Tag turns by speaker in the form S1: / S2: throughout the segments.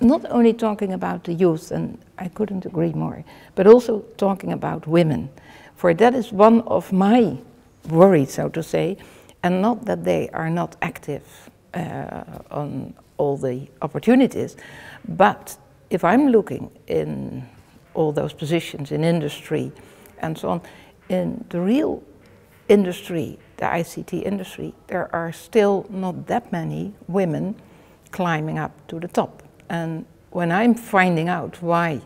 S1: not only talking about the youth, and I couldn't agree more, but also talking about women. For that is one of my worries, so to say, and not that they are not active on all the opportunities, but if I'm looking in all those positions in industry and so on, in the real industry, the ICT industry, there are still not that many women climbing up to the top. And when I'm finding out why,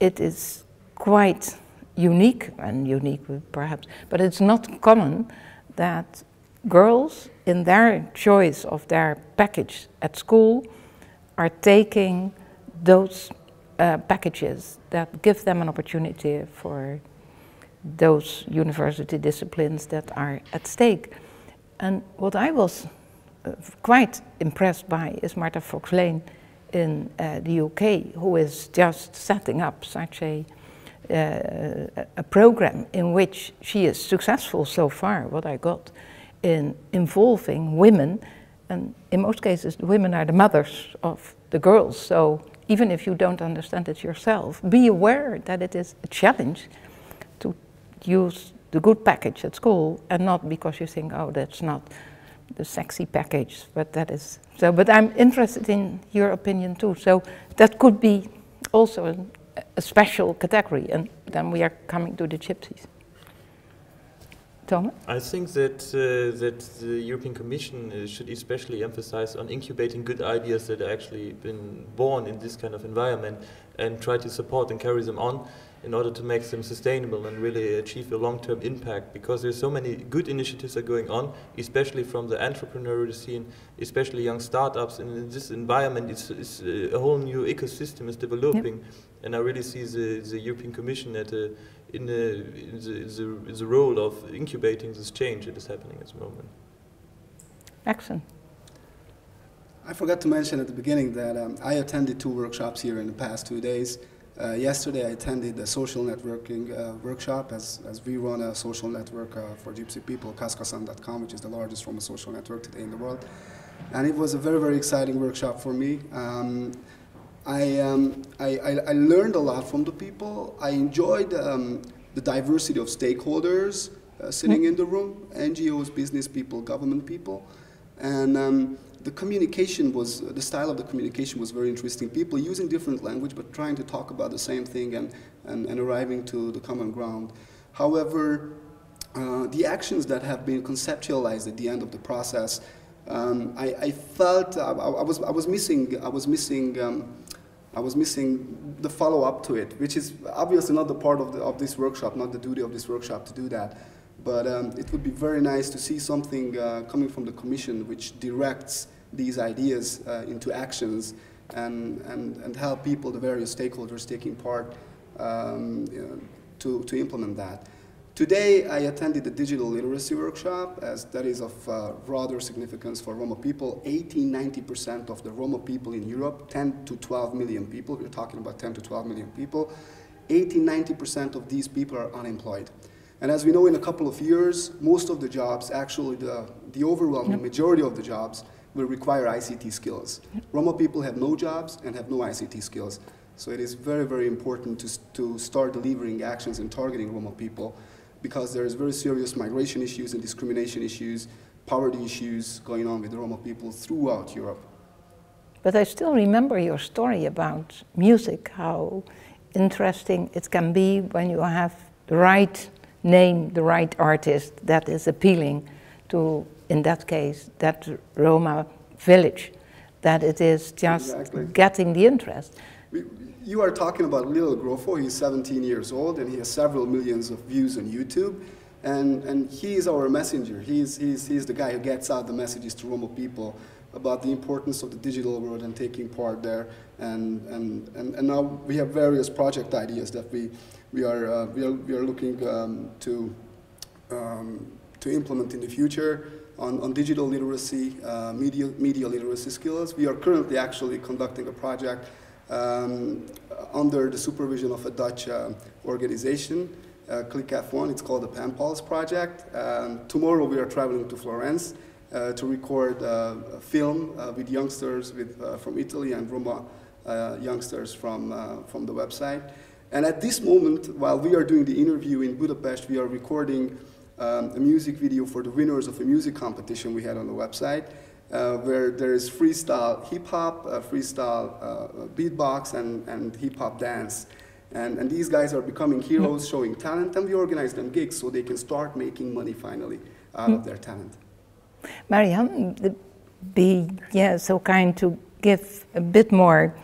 S1: it is quite unique, and unique perhaps, but it's not common that girls in their choice of their package at school are taking those packages that give them an opportunity for those university disciplines that are at stake. And what I was quite impressed by is Martha Fox-Lane in the UK, who is just setting up such a program in which she is successful so far, what I got, in involving women, and in most cases the women are the mothers of the girls, so even if you don't understand it yourself, be aware that it is a challenge to use the good package at school, and not because you think, oh, that's not the sexy package, but that is so. But I'm interested in your opinion too, so that could be also a special category, and then we are coming to the gypsies. Thomas?
S2: I think that the European Commission should especially emphasize on incubating good ideas that are actually been born in this kind of environment, and try to support and carry them on in order to make them sustainable and really achieve a long-term impact, because there's so many good initiatives that are going on, especially from the entrepreneurial scene, especially young startups, and in this environment it's a whole new ecosystem is developing. Yep. And I really see the European Commission in the role of incubating this change that is happening at the moment.
S1: Excellent.
S3: I forgot to mention at the beginning that I attended 2 workshops here in the past 2 days. Yesterday I attended a social networking workshop, as we run a social network for Gypsy people, kaskasan.com, which is the largest Roma social network today in the world. And it was a very, very exciting workshop for me. I learned a lot from the people. I enjoyed the diversity of stakeholders sitting in the room, NGOs, business people, government people. And the communication was, the style of the communication was very interesting. People using different language, but trying to talk about the same thing and arriving to the common ground. However, the actions that have been conceptualized at the end of the process, I felt I was missing the follow-up to it, which is obviously not the part of this workshop, not the duty of this workshop to do that. But it would be very nice to see something coming from the Commission which directs these ideas into actions and help people, the various stakeholders taking part to implement that. Today I attended the digital literacy workshop, as that is of rather significance for Roma people. 80–90% of the Roma people in Europe, 10 to 12 million people, we're talking about 10 to 12 million people, 80–90% of these people are unemployed. And as we know, in a couple of years, most of the jobs, actually the overwhelming majority of the jobs, will require ICT skills. Roma people have no jobs and have no ICT skills. So it is very, very important to start delivering actions and targeting Roma people, because there is very serious migration issues and discrimination issues, poverty issues going on with the Roma people throughout Europe.
S1: But I still remember your story about music, how interesting it can be when you have the right name, the right artist that is appealing to, in that case, that Roma village, that it is just getting the interest.
S3: You are talking about Little Grofo. He's 17 years old and he has several millions of views on YouTube. And he is our messenger. He's the guy who gets out the messages to Roma people about the importance of the digital world and taking part there. And now we have various project ideas that we are looking to implement in the future on digital literacy, media literacy skills. We are currently actually conducting a project under the supervision of a Dutch organization, Click F1. It's called the PanPulse project. Tomorrow we are traveling to Florence to record a film with youngsters from Italy and Roma youngsters from the website. And at this moment, while we are doing the interview in Budapest, we are recording a music video for the winners of a music competition we had on the website, where there is freestyle hip-hop, freestyle beatbox, and hip-hop dance. And these guys are becoming heroes, showing talent, and we organize them gigs so they can start making money finally out of their talent.
S1: Marianne, be so kind to give a bit more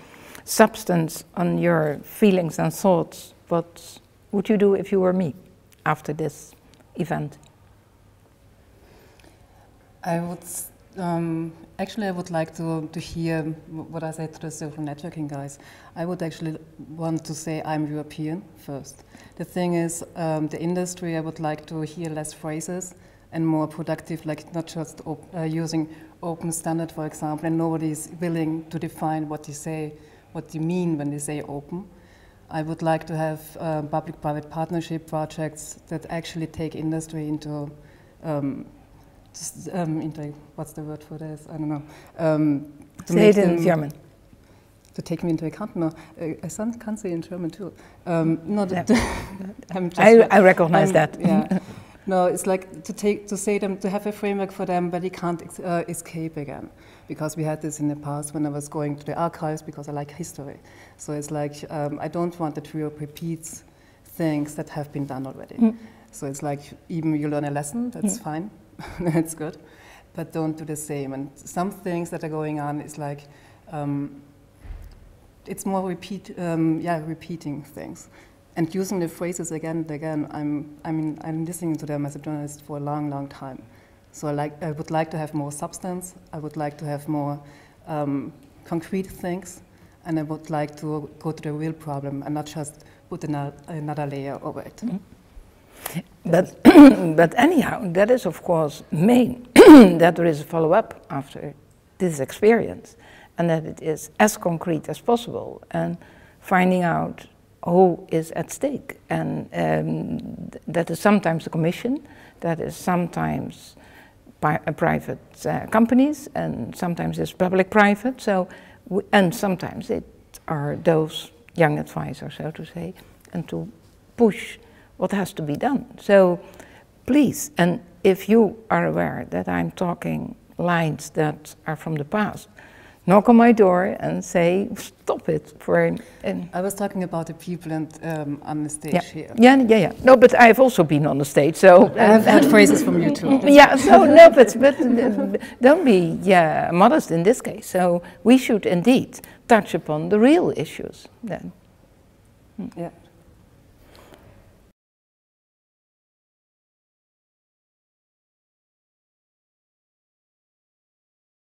S1: substance on your feelings and thoughts. What would you do if you were me after this event?
S4: I would actually, I would like to hear what I said to the social networking guys. I would actually want to say I'm European first. The thing is, the industry, I would like to hear less phrases and more productive, like not just using open standard, for example, and nobody is willing to define what you say, what you mean when they say open. I would like to have public-private partnership projects that actually take industry into what's the word for this? I don't know.
S1: Say it in German.
S4: To take me into account? No, I can't say in German too.
S1: I recognize that.
S4: Yeah. No, it's like to have a framework for them, but you can't escape again. Because we had this in the past when I was going to the archives, because I like history. So it's like, I don't want that Europe repeats things that have been done already. So it's like, even you learn a lesson, that's fine, that's good, but don't do the same. And some things that are going on is like, it's more repeating things. And using the phrases again and again, I'm listening to them as a journalist for a long, long time. So I would like to have more substance, I would like to have more concrete things, and I would like to go to the real problem and not just put another layer over it.
S1: But anyhow, that is of course main, that there is a follow-up after this experience, and that it is as concrete as possible, and finding out who is at stake. And that is sometimes the Commission, that is sometimes private companies, and sometimes it's public-private, and sometimes it are those young advisors, so to say, and to push what has to be done. So please, and if you are aware that I'm talking lines that are from the past, knock on my door and say, stop it.
S4: I was talking about the people and on the stage here.
S1: Yeah. No, but I've also been on the stage, so...
S4: I've had phrases from you too.
S1: Yeah, so no, but don't be modest in this case. So we should indeed touch upon the real issues then.
S4: Yeah.